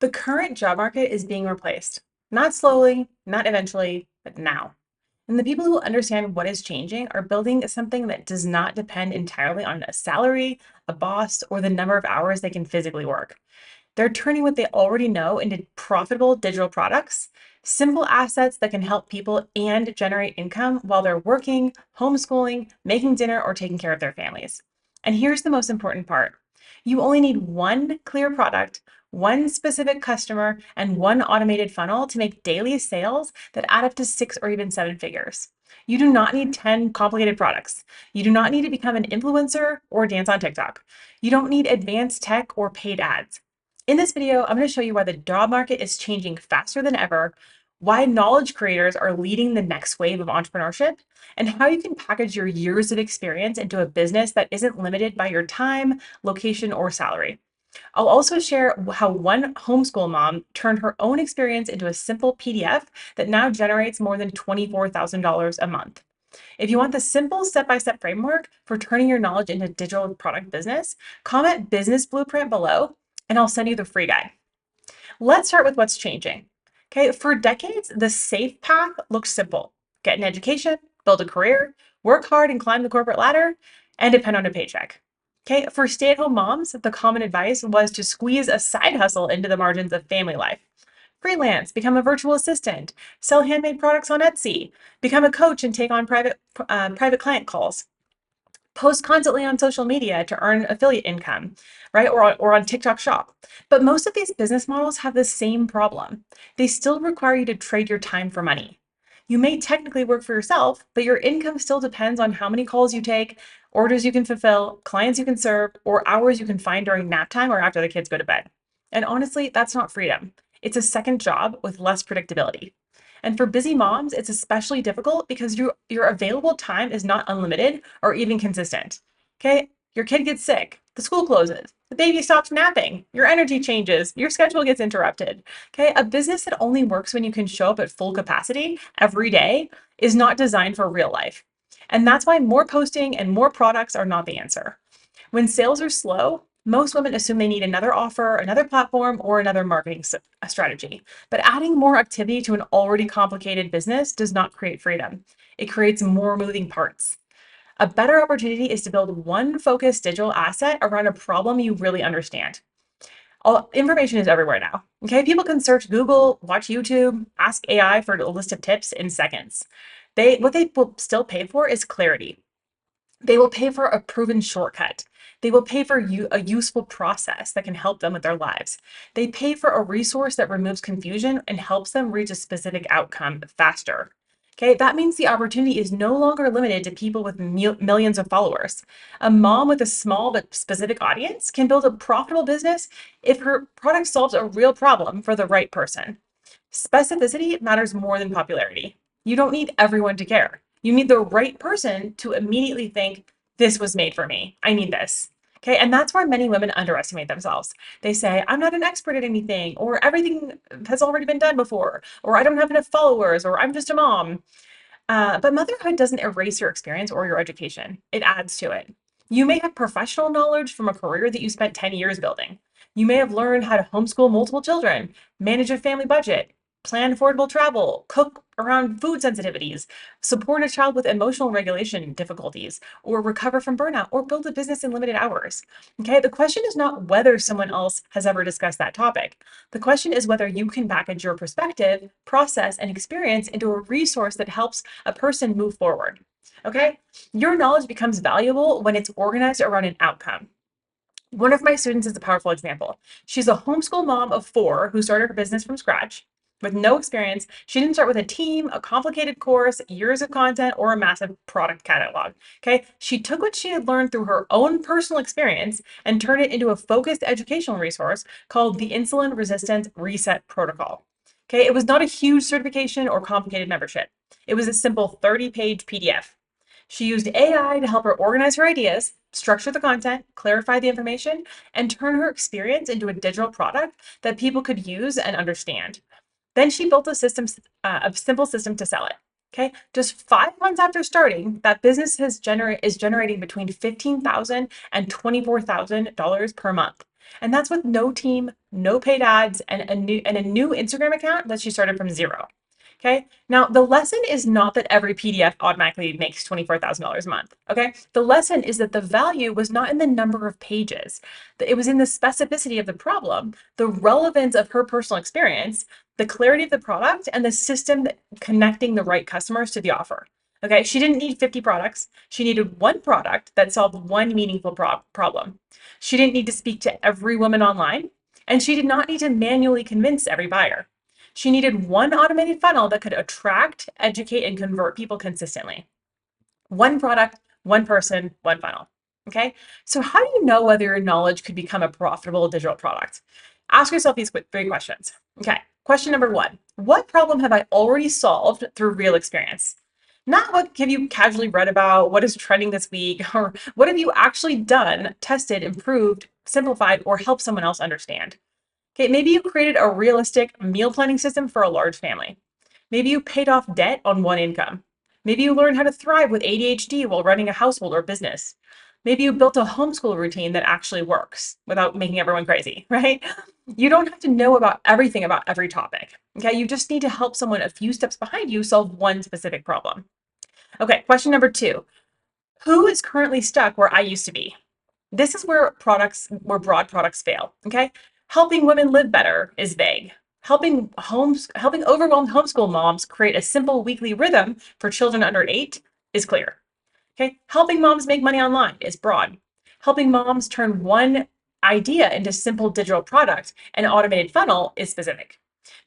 The current job market is being replaced, not slowly, not eventually, but now. And the people who understand what is changing are building something that does not depend entirely on a salary, a boss, or the number of hours they can physically work. They're turning what they already know into profitable digital products, simple assets that can help people and generate income while they're working, homeschooling, making dinner, or taking care of their families. And here's the most important part: you only need one clear product, one specific customer, and one automated funnel to make daily sales that add up to 6 or even 7 figures. You do not need 10 complicated products. You do not need to become an influencer or dance on TikTok. You don't need advanced tech or paid ads. In this video, I'm going to show you why the job market is changing faster than ever, why knowledge creators are leading the next wave of entrepreneurship, and how you can package your years of experience into a business that isn't limited by your time, location, or salary. I'll also share how one homeschool mom turned her own experience into a simple PDF that now generates more than $24,000 a month. If you want the simple step-by-step framework for turning your knowledge into digital product business, comment business blueprint below and I'll send you the free guide. Let's start with what's changing. Okay, for decades, the safe path looked simple: get an education, build a career, work hard and climb the corporate ladder, and depend on a paycheck. Okay, for stay-at-home moms, the common advice was to squeeze a side hustle into the margins of family life. Freelance, become a virtual assistant, sell handmade products on Etsy, become a coach and take on private client calls, post constantly on social media to earn affiliate income, right? Or on TikTok Shop. But most of these business models have the same problem. They still require you to trade your time for money. You may technically work for yourself, but your income still depends on how many calls you take, orders you can fulfill, clients you can serve, or hours you can find during nap time or after the kids go to bed. And honestly, that's not freedom. It's a second job with less predictability. And for busy moms, it's especially difficult because your available time is not unlimited or even consistent. Okay? Your kid gets sick, the school closes, the baby stops napping, your energy changes, your schedule gets interrupted. Okay? A business that only works when you can show up at full capacity every day is not designed for real life. And that's why more posting and more products are not the answer. When sales are slow, most women assume they need another offer, another platform, or another marketing strategy. But adding more activity to an already complicated business does not create freedom. It creates more moving parts. A better opportunity is to build one focused digital asset around a problem you really understand. All information is everywhere now. Okay, people can search Google, watch YouTube, ask AI for a list of tips in seconds. What they will still pay for is clarity. They will pay for a proven shortcut. They will pay for a useful process that can help them with their lives. They pay for a resource that removes confusion and helps them reach a specific outcome faster. Okay, that means the opportunity is no longer limited to people with millions of followers. A mom with a small but specific audience can build a profitable business if her product solves a real problem for the right person. Specificity matters more than popularity. You don't need everyone to care. You need the right person to immediately think, this was made for me. I need this. Okay. And that's where many women underestimate themselves. They say, I'm not an expert at anything, or everything has already been done before, or I don't have enough followers, or I'm just a mom. But motherhood doesn't erase your experience or your education, it adds to it. You may have professional knowledge from a career that you spent 10 years building. You may have learned how to homeschool multiple children, manage a family budget, plan affordable travel, cook around food sensitivities, support a child with emotional regulation difficulties, or recover from burnout, or build a business in limited hours. Okay, the question is not whether someone else has ever discussed that topic. The question is whether you can package your perspective, process, and experience into a resource that helps a person move forward. Okay, your knowledge becomes valuable when it's organized around an outcome. One of my students is a powerful example. She's a homeschool mom of 4 who started her business from scratch with no experience. She didn't start with a team, a complicated course, years of content, or a massive product catalog. Okay. She took what she had learned through her own personal experience and turned it into a focused educational resource called the Insulin Resistance Reset Protocol. Okay. It was not a huge certification or complicated membership. It was a simple 30-page PDF. She used AI to help her organize her ideas, structure the content, clarify the information, and turn her experience into a digital product that people could use and understand. Then she built a simple system to sell it. Okay, just 5 months after starting, that business is generating between $15,000 and $24,000 per month. And that's with no team, no paid ads, and a new Instagram account that she started from zero. Okay. Now, the lesson is not that every PDF automatically makes $24,000 a month. Okay. The lesson is that the value was not in the number of pages, it was in the specificity of the problem, the relevance of her personal experience, the clarity of the product, and the system connecting the right customers to the offer. Okay. She didn't need 50 products. She needed one product that solved one meaningful problem. She didn't need to speak to every woman online, and she did not need to manually convince every buyer. She needed one automated funnel that could attract, educate, and convert people consistently. One product, one person, one funnel. Okay. So, how do you know whether your knowledge could become a profitable digital product? Ask yourself these three questions. Okay. Question number one: what problem have I already solved through real experience? Not what have you casually read about, what is trending this week, or what have you actually done, tested, improved, simplified, or helped someone else understand. Okay, maybe you created a realistic meal planning system for a large family. Maybe you paid off debt on one income. Maybe you learned how to thrive with ADHD while running a household or business. Maybe you built a homeschool routine that actually works without making everyone crazy, right? You don't have to know about everything about every topic. Okay, you just need to help someone a few steps behind you solve one specific problem. Okay, question number two: who is currently stuck where I used to be? This is where broad products fail. Okay. Helping women live better is vague. Helping overwhelmed homeschool moms create a simple weekly rhythm for children under 8 is clear. Okay. Helping moms make money online is broad. Helping moms turn one idea into simple digital product and automated funnel is specific.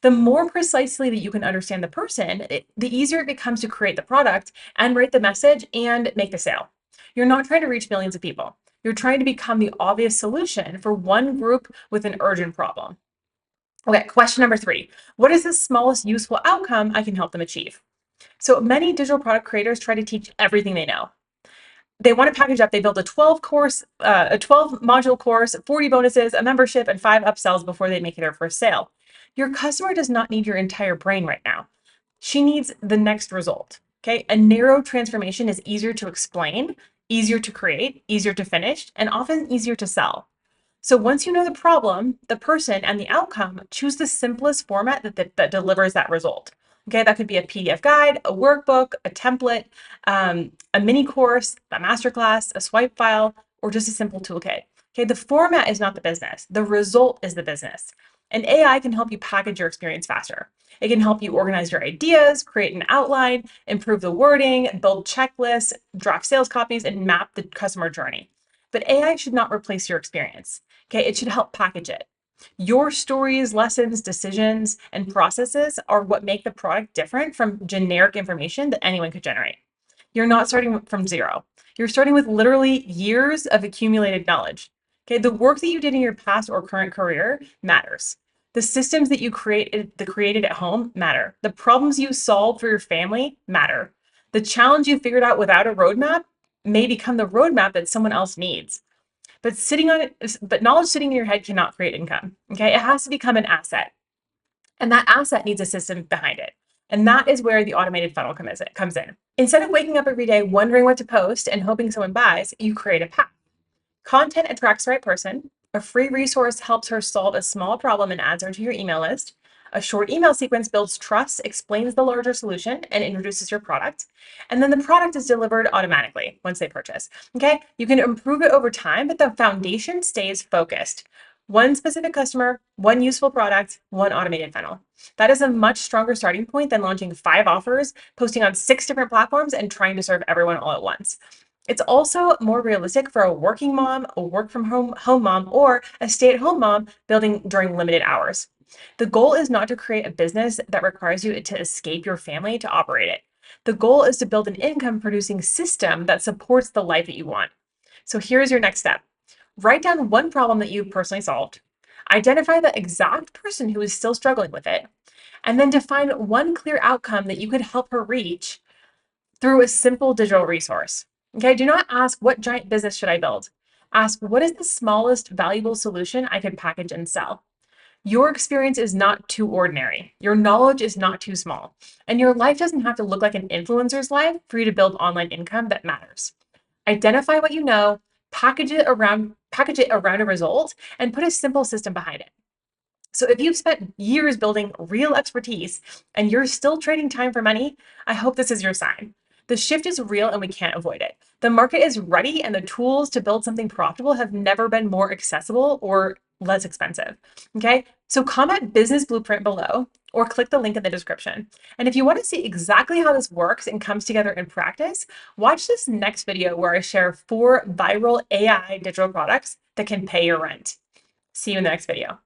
The more precisely that you can understand the person, the easier it becomes to create the product and write the message and make the sale. You're not trying to reach millions of people. You're trying to become the obvious solution for one group with an urgent problem. Okay, question number three: what is the smallest useful outcome I can help them achieve? So many digital product creators try to teach everything they know. They want to package up. They build a 12 module course, 40 bonuses, a membership, and 5 upsells before they make their first sale. Your customer does not need your entire brain right now. She needs the next result. Okay. A narrow transformation is easier to explain, easier to create, easier to finish, and often easier to sell. So once you know the problem, the person, and the outcome, choose the simplest format that delivers that result. Okay, that could be a PDF guide, a workbook, a template, a mini course, a masterclass, a swipe file, or just a simple toolkit. Okay, the format is not the business. The result is the business. And AI can help you package your experience faster. It can help you organize your ideas, create an outline, improve the wording, build checklists, draft sales copies, and map the customer journey. But AI should not replace your experience. Okay, it should help package it. Your stories, lessons, decisions, and processes are what make the product different from generic information that anyone could generate. You're not starting from zero. You're starting with literally years of accumulated knowledge. Okay, the work that you did in your past or current career matters. The systems that you created at home matter. The problems you solved for your family matter. The challenge you figured out without a roadmap may become the roadmap that someone else needs. But knowledge sitting in your head cannot create income. Okay, it has to become an asset, and that asset needs a system behind it. And that is where the automated funnel comes in. Instead of waking up every day wondering what to post and hoping someone buys, you create a path. Content attracts the right person. A free resource helps her solve a small problem and adds her to your email list. A short email sequence builds trust, explains the larger solution, and introduces your product. And then the product is delivered automatically once they purchase. Okay, you can improve it over time, but the foundation stays focused. One specific customer, one useful product, one automated funnel. That is a much stronger starting point than launching 5 offers, posting on 6 different platforms, and trying to serve everyone all at once. It's also more realistic for a working mom, a work from home mom, or a stay-at-home mom building during limited hours. The goal is not to create a business that requires you to escape your family to operate it. The goal is to build an income producing system that supports the life that you want. So here's your next step. Write down one problem that you personally solved. Identify the exact person who is still struggling with it, and then define one clear outcome that you could help her reach through a simple digital resource. Okay, do not ask what giant business should I build. Ask what is the smallest valuable solution I could package and sell. Your experience is not too ordinary. Your knowledge is not too small. And your life doesn't have to look like an influencer's life for you to build online income that matters. Identify what you know, package it around a result, and put a simple system behind it. So if you've spent years building real expertise and you're still trading time for money, I hope this is your sign. The shift is real and we can't avoid it. The market is ready and the tools to build something profitable have never been more accessible or less expensive. Okay, so comment business blueprint below or click the link in the description. And if you want to see exactly how this works and comes together in practice, watch this next video where I share 4 viral AI digital products that can pay your rent. See you in the next video.